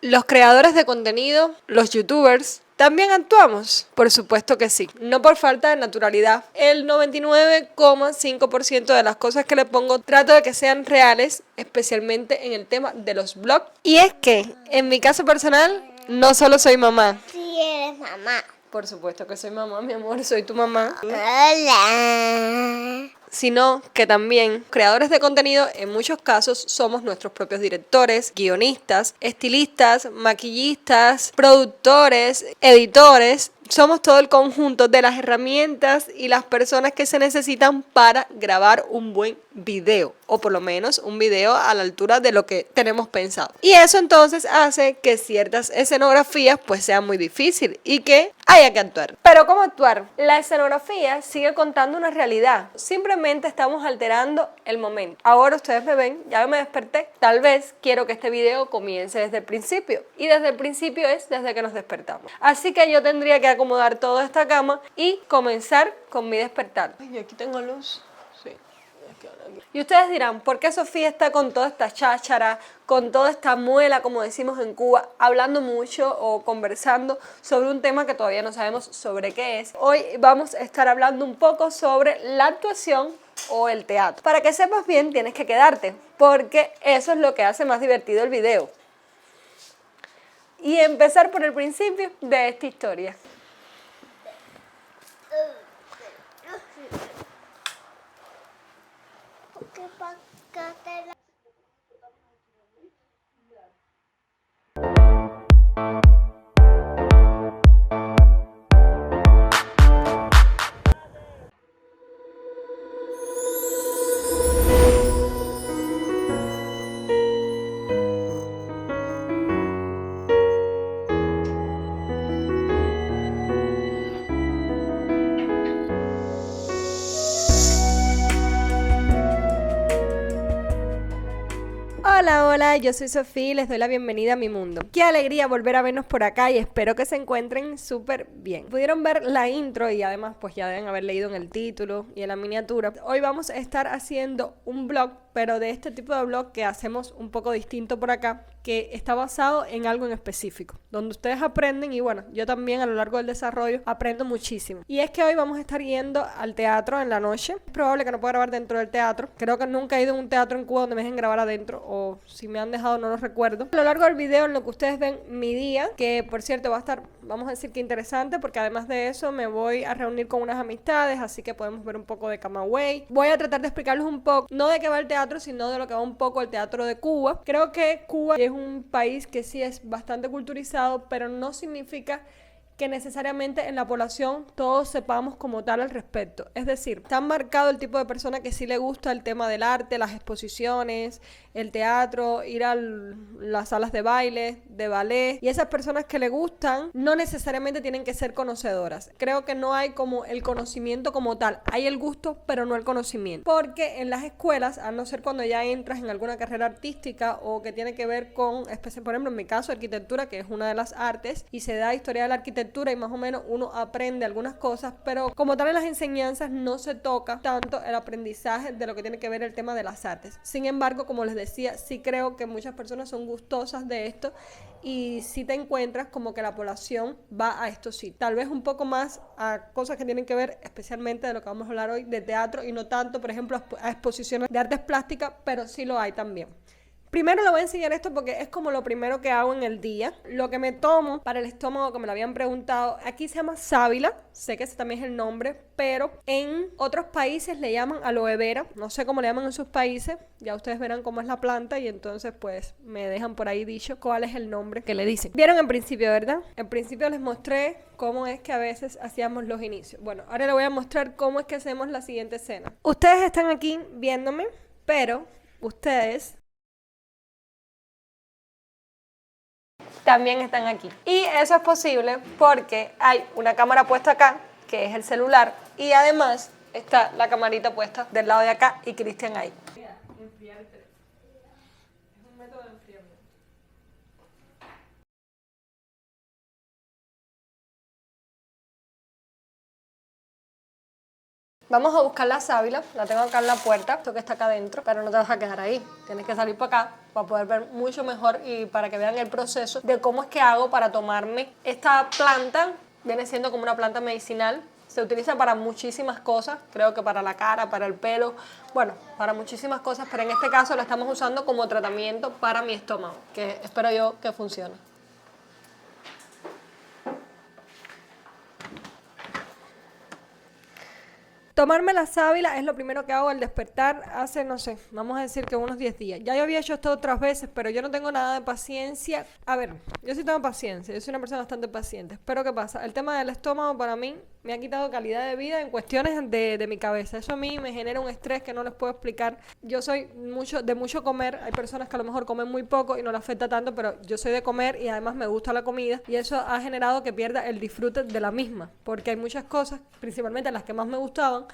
Los creadores de contenido, los youtubers, ¿también actuamos? Por supuesto que sí, no por falta de naturalidad. El 99,5% de las cosas que le pongo trato de que sean reales, especialmente en el tema de los vlogs. Y es que, en mi caso personal, no solo soy mamá. Sí, eres mamá. Por supuesto que soy mamá, mi amor, soy tu mamá. Hola. Sino que también creadores de contenido en muchos casos somos nuestros propios directores, guionistas, estilistas, maquillistas, productores, editores. Somos todo el conjunto de las herramientas y las personas que se necesitan para grabar un buen video, o por lo menos un video a la altura de lo que tenemos pensado. Y eso entonces hace que ciertas escenografías pues sean muy difíciles y que haya que actuar. Pero ¿cómo actuar? La escenografía sigue contando una realidad. Simplemente estamos alterando el momento. Ahora ustedes me ven, ya me desperté. Tal vez quiero que este video comience desde el principio. Y desde el principio es desde que nos despertamos. Así que yo tendría que acomodar toda esta cama y comenzar con mi despertar. Ay, aquí tengo luz. Sí. Y ustedes dirán, ¿por qué Sofía está con toda esta cháchara, con toda esta muela, como decimos en Cuba, hablando mucho o conversando sobre un tema que todavía no sabemos sobre qué es? Hoy vamos a estar hablando un poco sobre la actuación o el teatro. Para que sepas bien, tienes que quedarte, porque eso es lo que hace más divertido el video. Y empezar por el principio de esta historia. Hola, hola, yo soy Sofía y les doy la bienvenida a mi mundo. Qué alegría volver a vernos por acá y espero que se encuentren súper bien. Pudieron ver la intro y además pues ya deben haber leído en el título y en la miniatura. Hoy vamos a estar haciendo un vlog, pero de este tipo de vlog que hacemos un poco distinto por acá, que está basado en algo en específico, donde ustedes aprenden y bueno, yo también a lo largo del desarrollo aprendo muchísimo. Y es que hoy vamos a estar yendo al teatro en la noche. Es probable que no pueda grabar dentro del teatro. Creo que nunca he ido a un teatro en Cuba donde me dejen grabar adentro, o si me han dejado no lo recuerdo. A lo largo del video en lo que ustedes ven mi día, que por cierto va a estar, vamos a decir que interesante, porque además de eso me voy a reunir con unas amistades, así que podemos ver un poco de Camagüey. Voy a tratar de explicarles un poco, no de qué va el teatro, sino de lo que va un poco el teatro de Cuba. Creo que Cuba es un país que sí es bastante culturizado, pero no significa que necesariamente en la población todos sepamos como tal al respecto. Es decir, está marcado el tipo de persona que sí le gusta el tema del arte, las exposiciones, el teatro, ir a las salas de baile, de ballet, y esas personas que le gustan no necesariamente tienen que ser conocedoras. Creo que no hay como el conocimiento como tal, hay el gusto pero no el conocimiento, porque en las escuelas, a no ser cuando ya entras en alguna carrera artística o que tiene que ver con, por ejemplo en mi caso arquitectura, que es una de las artes, y se da historia de la arquitectura y más o menos uno aprende algunas cosas, pero como tal en las enseñanzas no se toca tanto el aprendizaje de lo que tiene que ver el tema de las artes. Sin embargo, como les decía, sí creo que muchas personas son gustosas de esto y si te encuentras como que la población va a esto, sí, tal vez un poco más a cosas que tienen que ver especialmente de lo que vamos a hablar hoy, de teatro, y no tanto, por ejemplo, a exposiciones de artes plásticas, pero sí lo hay también. Primero le voy a enseñar esto porque es como lo primero que hago en el día. Lo que me tomo para el estómago, que me lo habían preguntado, aquí se llama sábila, sé que ese también es el nombre, pero en otros países le llaman aloe vera, no sé cómo le llaman en sus países, ya ustedes verán cómo es la planta y entonces pues me dejan por ahí dicho cuál es el nombre que le dicen. Vieron en principio, ¿verdad? En principio les mostré cómo es que a veces hacíamos los inicios. Bueno, ahora les voy a mostrar cómo es que hacemos la siguiente escena. Ustedes están aquí viéndome, pero ustedes también están aquí. Y eso es posible porque hay una cámara puesta acá, que es el celular, y además está la camarita puesta del lado de acá y Cristian ahí. Enfriar el teléfono. Es un método de enfriamiento. Vamos a buscar la sábila, la tengo acá en la puerta, esto que está acá adentro, pero no te vas a quedar ahí. Tienes que salir para acá para poder ver mucho mejor y para que vean el proceso de cómo es que hago para tomarme esta planta. Viene siendo como una planta medicinal. Se utiliza para muchísimas cosas, creo que para la cara, para el pelo, bueno, para muchísimas cosas, pero en este caso la estamos usando como tratamiento para mi estómago, que espero yo que funcione. Tomarme la sábila es lo primero que hago al despertar hace, no sé, vamos a decir que unos 10 días. Ya yo había hecho esto otras veces, pero yo no tengo nada de paciencia. A ver, yo sí tengo paciencia, yo soy una persona bastante paciente. Pero ¿qué pasa? El tema del estómago para mí me ha quitado calidad de vida en cuestiones de mi cabeza. Eso a mí me genera un estrés que no les puedo explicar. Yo soy de mucho comer. Hay personas que a lo mejor comen muy poco y no les afecta tanto, pero yo soy de comer y además me gusta la comida. Y eso ha generado que pierda el disfrute de la misma. Porque hay muchas cosas, principalmente las que más me gustaban,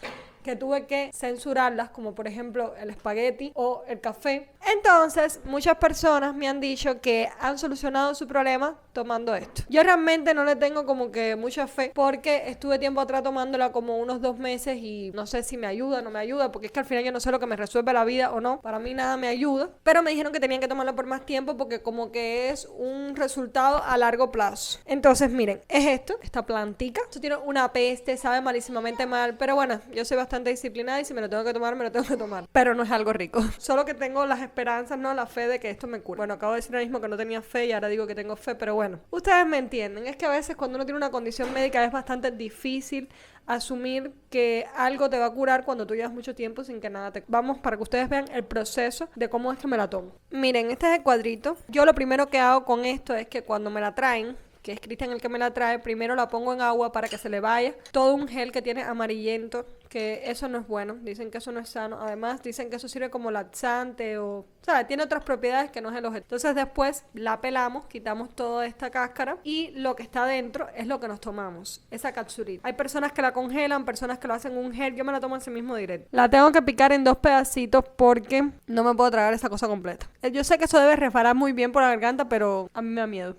que tuve que censurarlas, como por ejemplo el espagueti o el café. Entonces, muchas personas me han dicho que han solucionado su problema tomando esto. Yo realmente no le tengo como que mucha fe, porque estuve tiempo atrás tomándola como unos 2 meses y no sé si me ayuda o no me ayuda, porque es que al final yo no sé lo que me resuelve la vida o no. Para mí nada me ayuda, pero me dijeron que tenían que tomarla por más tiempo porque como que es un resultado a largo plazo. Entonces, miren, es esto, esta plantica. Esto tiene una peste, sabe malísimamente mal, pero bueno, yo soy bastante disciplinada y si me lo tengo que tomar, me lo tengo que tomar. Pero no es algo rico. Solo que tengo las esperanzas, no la fe de que esto me cure. Bueno, acabo de decir ahora mismo que no tenía fe y ahora digo que tengo fe, pero bueno, ustedes me entienden. Es que a veces cuando uno tiene una condición médica es bastante difícil asumir que algo te va a curar cuando tú llevas mucho tiempo sin que nada te... Vamos, para que ustedes vean el proceso de cómo es que me la tomo. Miren, este es el cuadrito. Yo lo primero que hago con esto es que cuando me la traen, que es Cristian el que me la trae, primero la pongo en agua para que se le vaya todo un gel que tiene amarillento, que eso no es bueno, dicen que eso no es sano. Además dicen que eso sirve como laxante o sea, tiene otras propiedades que no es el objeto. Entonces después la pelamos, quitamos toda esta cáscara y lo que está adentro es lo que nos tomamos, esa capsulita. Hay personas que la congelan, personas que lo hacen un gel, yo me la tomo ese mismo directo. La tengo que picar en 2 pedacitos porque no me puedo tragar esa cosa completa. Yo sé que eso debe resbalar muy bien por la garganta, pero a mí me da miedo.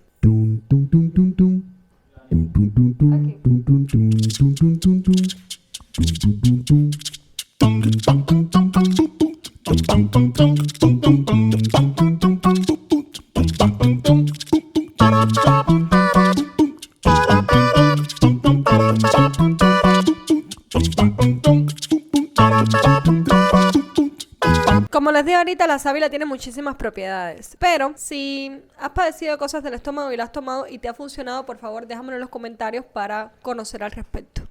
Como les digo ahorita, la sábila tiene muchísimas propiedades, pero si has padecido de cosas del estómago y la has tomado y te ha funcionado, por favor déjamelo en los comentarios para conocer al respecto.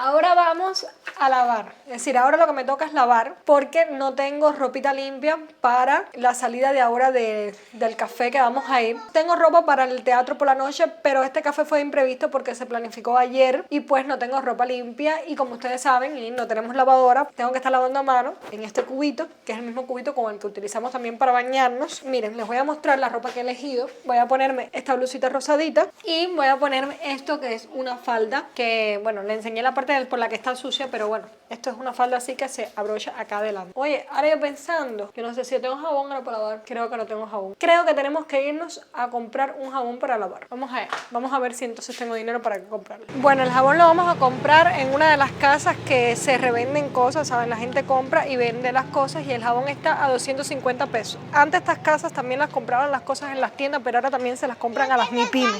Ahora vamos a lavar, es decir, ahora lo que me toca es lavar porque no tengo ropita limpia para la salida de ahora del café que vamos a ir. Tengo ropa para el teatro por la noche, pero este café fue imprevisto porque se planificó ayer y pues no tengo ropa limpia y como ustedes saben y no tenemos lavadora, tengo que estar lavando a mano en este cubito, que es el mismo cubito con el que utilizamos también para bañarnos. Miren, les voy a mostrar la ropa que he elegido. Voy a ponerme esta blusita rosadita y voy a ponerme esto que es una falda que, bueno, le enseñé la parte por la que está sucia, pero bueno, esto es una falda así que se abrocha acá adelante. Oye, ahora yo pensando, yo no sé si yo tengo jabón ahora para lavar, creo que no tengo jabón. Creo que tenemos que irnos a comprar un jabón para lavar. Vamos a ver si entonces tengo dinero para comprarlo. Bueno, el jabón lo vamos a comprar en una de las casas que se revenden cosas, ¿saben? La gente compra y vende las cosas y el jabón está a 250 pesos. Antes estas casas también las compraban las cosas en las tiendas, pero ahora también se las compran a las MIPYME.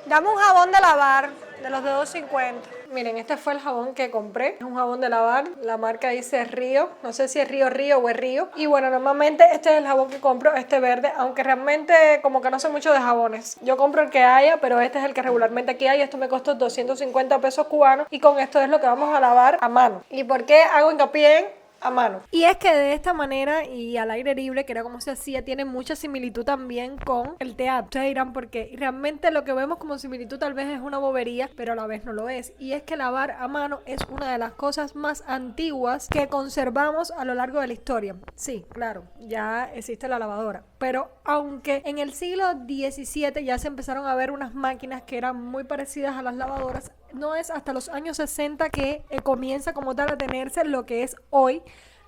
Dame un jabón de lavar de los de 2.50. Miren, este fue el jabón que compré. Es un jabón de lavar. La marca dice Río. No sé si es Río o es Río. Y bueno, normalmente este es el jabón que compro, este verde. Aunque realmente como que no sé mucho de jabones. Yo compro el que haya, pero este es el que regularmente aquí hay. Esto me costó 250 pesos cubanos. Y con esto es lo que vamos a lavar a mano. ¿Y por qué hago hincapié en a mano? Y es que de esta manera y al aire libre, que era como se hacía, tiene mucha similitud también con el teatro. Ustedes dirán por qué. Y realmente lo que vemos como similitud tal vez es una bobería, pero a la vez no lo es. Y es que lavar a mano es una de las cosas más antiguas que conservamos a lo largo de la historia. Sí, claro, ya existe la lavadora. Pero aunque en el siglo XVII ya se empezaron a ver unas máquinas que eran muy parecidas a las lavadoras, no es hasta los años 60 que comienza como tal a tenerse lo que es hoy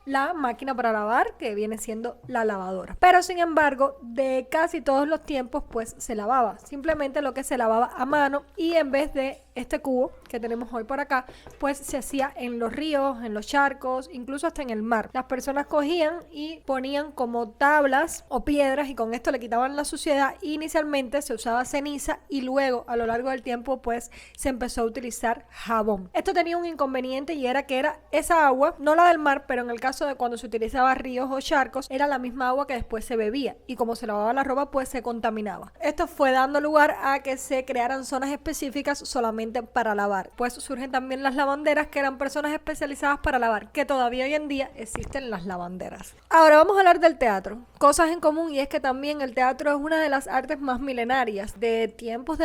la máquina para lavar, que viene siendo la lavadora. Pero sin embargo, de casi todos los tiempos pues se lavaba. Simplemente lo que se lavaba a mano y en vez de este cubo que tenemos hoy por acá, pues se hacía en los ríos, en los charcos, incluso hasta en el mar. Las personas cogían y ponían como tablas o piedras y con esto le quitaban la suciedad. Inicialmente se usaba ceniza y luego a lo largo del tiempo pues se empezó a utilizar jabón. Esto tenía un inconveniente y era que era esa agua, no la del mar, pero en el caso de cuando se utilizaba ríos o charcos, era la misma agua que después se bebía y como se lavaba la ropa pues se contaminaba. Esto fue dando lugar a que se crearan zonas específicas solamente para lavar. Pues surgen también las lavanderas, que eran personas especializadas para lavar, que todavía hoy en día existen las lavanderas. Ahora vamos a hablar del teatro. Cosas en común, y es que también el teatro es una de las artes más milenarias. De tiempos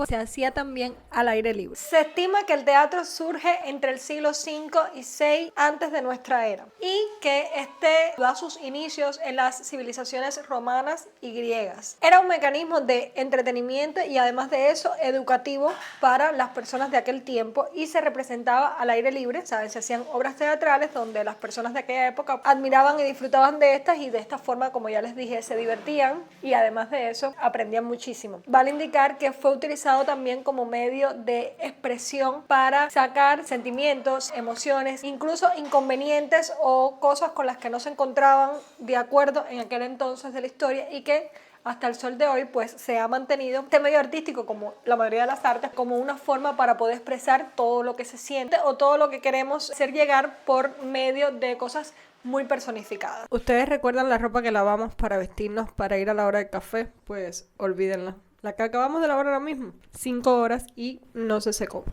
se hacía también al aire libre. Se estima que el teatro surge entre el siglo V y VI antes de nuestra era y que da sus inicios en las civilizaciones romanas y griegas. Era un mecanismo de entretenimiento y además de eso educativo para las personas de aquel tiempo y se representaba al aire libre, ¿sabes? Se hacían obras teatrales donde las personas de aquella época admiraban y disfrutaban de estas y de esta forma, como ya les dije, se divertían y además de eso aprendían muchísimo. Vale indicar que fue utilizado también como medio de expresión para sacar sentimientos, emociones, incluso inconvenientes o cosas con las que no se encontraban de acuerdo en aquel entonces de la historia y que hasta el sol de hoy pues se ha mantenido este medio artístico, como la mayoría de las artes, como una forma para poder expresar todo lo que se siente o todo lo que queremos hacer llegar por medio de cosas muy personificadas. ¿Ustedes recuerdan la ropa que lavamos para vestirnos para ir a la hora del café? Pues olvídenla. La que acabamos de lavar ahora mismo, 5 horas y no se secó.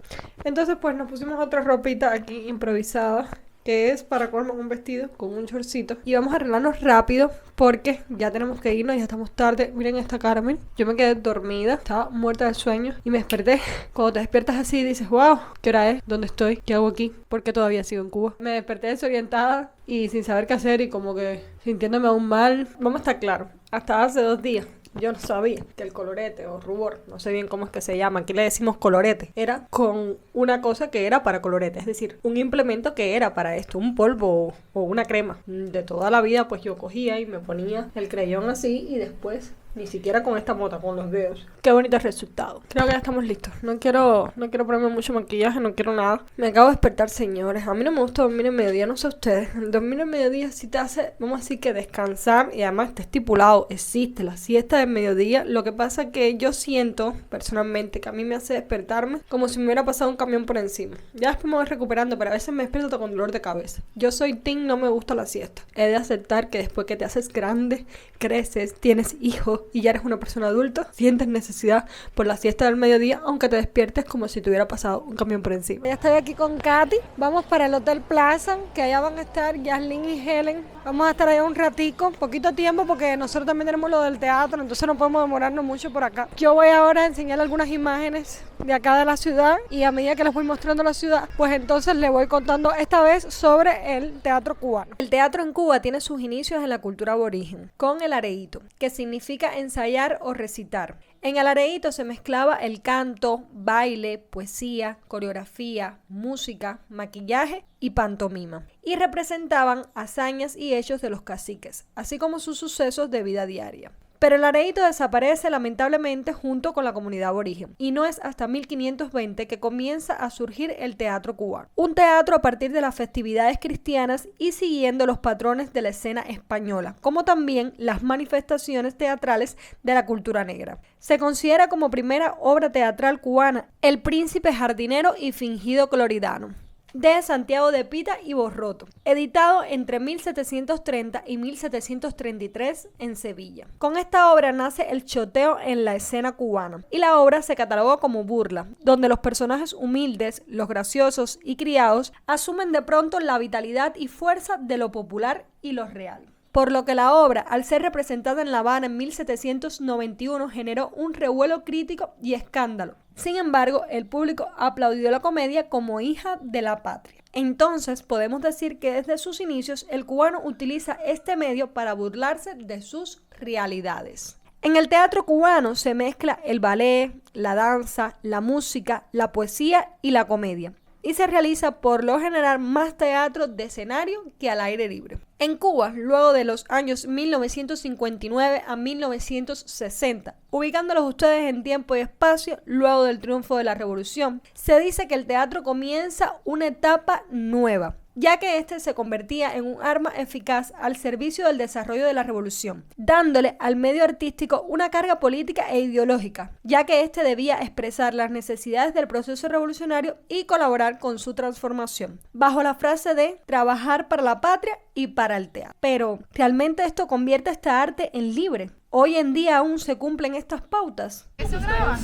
Entonces pues nos pusimos otra ropita aquí improvisada, que es para colmo un vestido con un shortcito. Y vamos a arreglarnos rápido porque ya tenemos que irnos, ya estamos tarde. Miren esta Carmen, yo me quedé dormida, estaba muerta de sueño y me desperté. Cuando te despiertas así dices, wow, ¿qué hora es? ¿Dónde estoy? ¿Qué hago aquí? Porque todavía sigo en Cuba. Me desperté desorientada y sin saber qué hacer y como que sintiéndome aún mal. Vamos a estar claros, hasta hace 2 días yo no sabía que el colorete o rubor, no sé bien cómo es que se llama, aquí le decimos colorete, era con una cosa que era para colorete, es decir, un implemento que era para esto, un polvo o una crema. De toda la vida pues yo cogía y me ponía el crayón así y después ni siquiera con esta mota, con los dedos. Qué bonito resultado. Creo que ya estamos listos. No quiero ponerme mucho maquillaje, no quiero nada. Me acabo de despertar, señores. A mí no me gusta dormir en mediodía, no sé ustedes. El dormir en mediodía sí te hace, vamos a decir que descansar, y además está estipulado, existe la siesta del mediodía. Lo que pasa es que yo siento, personalmente, que a mí me hace despertarme como si me hubiera pasado un camión por encima. Ya después me voy recuperando, pero a veces me despierto con dolor de cabeza. Yo soy team, no me gusta la siesta. He de aceptar que después que te haces grande, creces, tienes hijos y ya eres una persona adulta, sientes necesidad por la siesta del mediodía, aunque te despiertes como si te hubiera pasado un camión por encima. Ya estoy aquí con Katy, vamos para el Hotel Plaza, que allá van a estar Yaslin y Helen. Vamos a estar allá un ratico, poquito tiempo, porque nosotros también tenemos lo del teatro, entonces no podemos demorarnos mucho por acá. Yo voy ahora a enseñar algunas imágenes de acá de la ciudad y a medida que les voy mostrando la ciudad, pues entonces les voy contando esta vez sobre el teatro cubano. El teatro en Cuba tiene sus inicios en la cultura aborigen, con el areíto, que significa ensayar o recitar. En el areíto se mezclaba el canto, baile, poesía, coreografía, música, maquillaje y pantomima, y representaban hazañas y hechos de los caciques, así como sus sucesos de vida diaria. Pero el areíto desaparece lamentablemente junto con la comunidad aborigen, y no es hasta 1520 que comienza a surgir el teatro cubano. Un teatro a partir de las festividades cristianas y siguiendo los patrones de la escena española, como también las manifestaciones teatrales de la cultura negra. Se considera como primera obra teatral cubana El Príncipe Jardinero y Fingido Cloridano, de Santiago de Pita y Borroto, editado entre 1730 y 1733 en Sevilla. Con esta obra nace el choteo en la escena cubana, y la obra se catalogó como burla, donde los personajes humildes, los graciosos y criados asumen de pronto la vitalidad y fuerza de lo popular y lo real. Por lo que la obra, al ser representada en La Habana en 1791, generó un revuelo crítico y escándalo. Sin embargo, el público aplaudió la comedia como hija de la patria. Entonces, podemos decir que desde sus inicios, el cubano utiliza este medio para burlarse de sus realidades. En el teatro cubano se mezcla el ballet, la danza, la música, la poesía y la comedia. y se realiza por lo general más teatro de escenario que al aire libre. En Cuba, luego de los años 1959 a 1960, ubicándolos ustedes en tiempo y espacio, luego del triunfo de la revolución, se dice que el teatro comienza una etapa nueva, ya que este se convertía en un arma eficaz al servicio del desarrollo de la revolución, dándole al medio artístico una carga política e ideológica, ya que este debía expresar las necesidades del proceso revolucionario y colaborar con su transformación, bajo la frase de trabajar para la patria y para el teatro. Pero, ¿realmente esto convierte esta arte en libre? ¿Hoy en día aún se cumplen estas pautas? ¿Eso graba?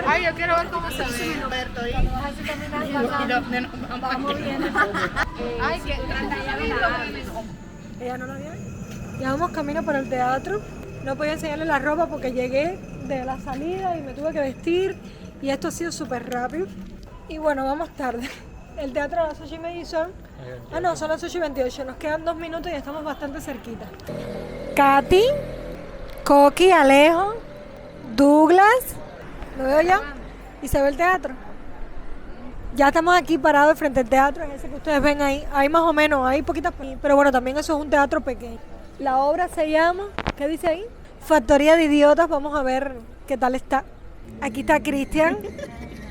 Ay, yo quiero ver cómo se ve. Vamos bien. Ay, que ¿Ella no la vio? Ya vamos camino para el teatro. No podía enseñarle la ropa porque llegué de la salida y me tuve que vestir. Y esto ha sido súper rápido. Y bueno, vamos tarde. El teatro a las 8:30 son... Ah, no, son las 8:28. Nos quedan 2 minutos y estamos bastante cerquita. Katy, Coqui, Alejo, Douglas. ¿Lo veo ya? ¿Y se ve el teatro? Ya estamos aquí parados frente al teatro, es ese que ustedes ven ahí. Hay más o menos, hay poquitas, pero bueno, también eso es un teatro pequeño. La obra se llama, ¿qué dice ahí? Factoría de Idiotas. Vamos a ver qué tal está. Aquí está Cristian.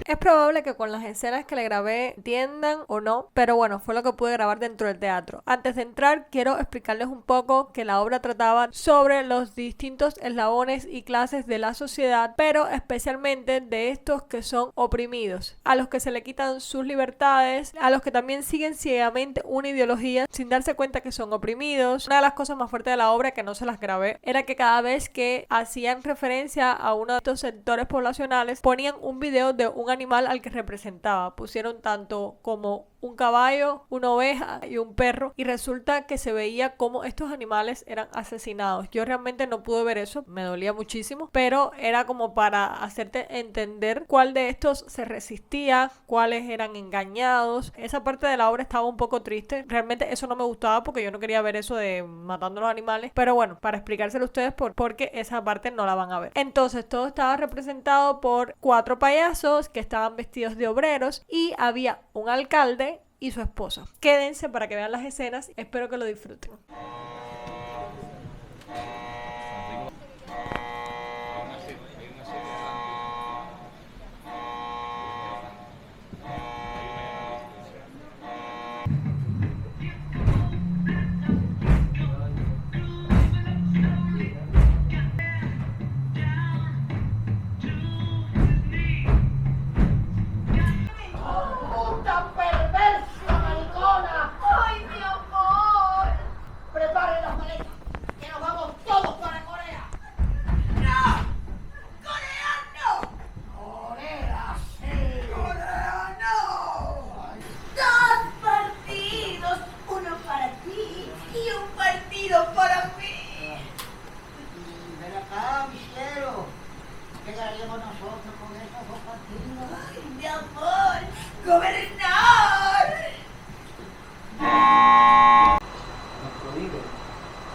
Es probable que con las escenas que le grabé entiendan o no, pero bueno, fue lo que pude grabar dentro del teatro. Antes de entrar, quiero explicarles un poco que la obra trataba sobre los distintos eslabones y clases de la sociedad, pero especialmente de estos que son oprimidos, a los que se le quitan sus libertades, a los que también siguen ciegamente una ideología sin darse cuenta que son oprimidos. Una de las cosas más fuertes de la obra, que no se las grabé, era que cada vez que hacían referencia a uno de estos sectores poblacionales, ponían un video de un animal al que representaba. Pusieron tanto como un caballo, una oveja y un perro, y resulta que se veía cómo estos animales eran asesinados. Yo realmente no pude ver eso, me dolía muchísimo, pero era como para hacerte entender cuál de estos se resistía, cuáles eran engañados. Esa parte de la obra estaba un poco triste, realmente eso no me gustaba porque yo no quería ver eso de matando a los animales, pero bueno, para explicárselo a ustedes porque esa parte no la van a ver. Entonces todo estaba representado por 4 payasos que estaban vestidos de obreros y había un alcalde y su esposa. Quédense para que vean las escenas, espero que lo disfruten.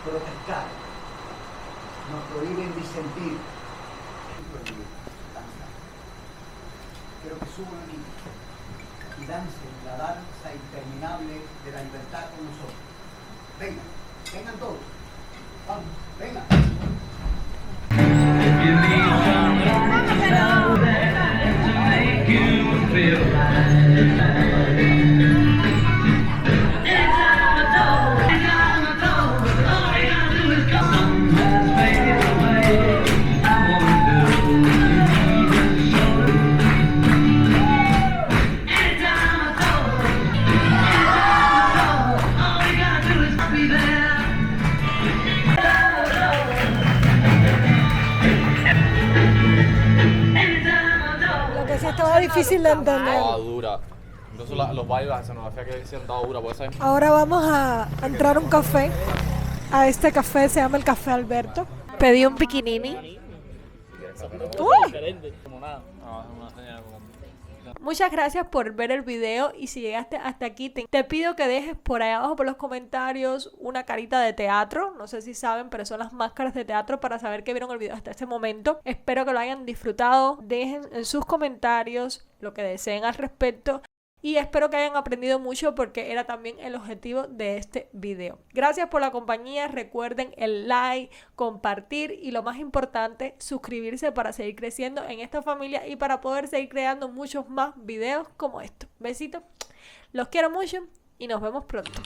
Protestar, nos prohíben disentir. Quiero que suban y dancen la danza interminable de la libertad con nosotros. Vengan, vengan todos. Vamos, vengan. Estaba difícil de entender. Estaba dura. Incluso los bailes, las escenografías que decían estaba dura, por eso hay... Ahora vamos a entrar a un café. A este café se llama el Café Alberto. Pedí un piquinini. Muchas gracias por ver el video y si llegaste hasta aquí te pido que dejes por ahí abajo por los comentarios una carita de teatro. No sé si saben, pero son las máscaras de teatro para saber que vieron el video hasta este momento. Espero que lo hayan disfrutado. Dejen en sus comentarios lo que deseen al respecto. Y espero que hayan aprendido mucho porque era también el objetivo de este video. Gracias por la compañía. Recuerden el like, compartir y lo más importante, suscribirse para seguir creciendo en esta familia y para poder seguir creando muchos más videos como estos. Besitos. Los quiero mucho y nos vemos pronto.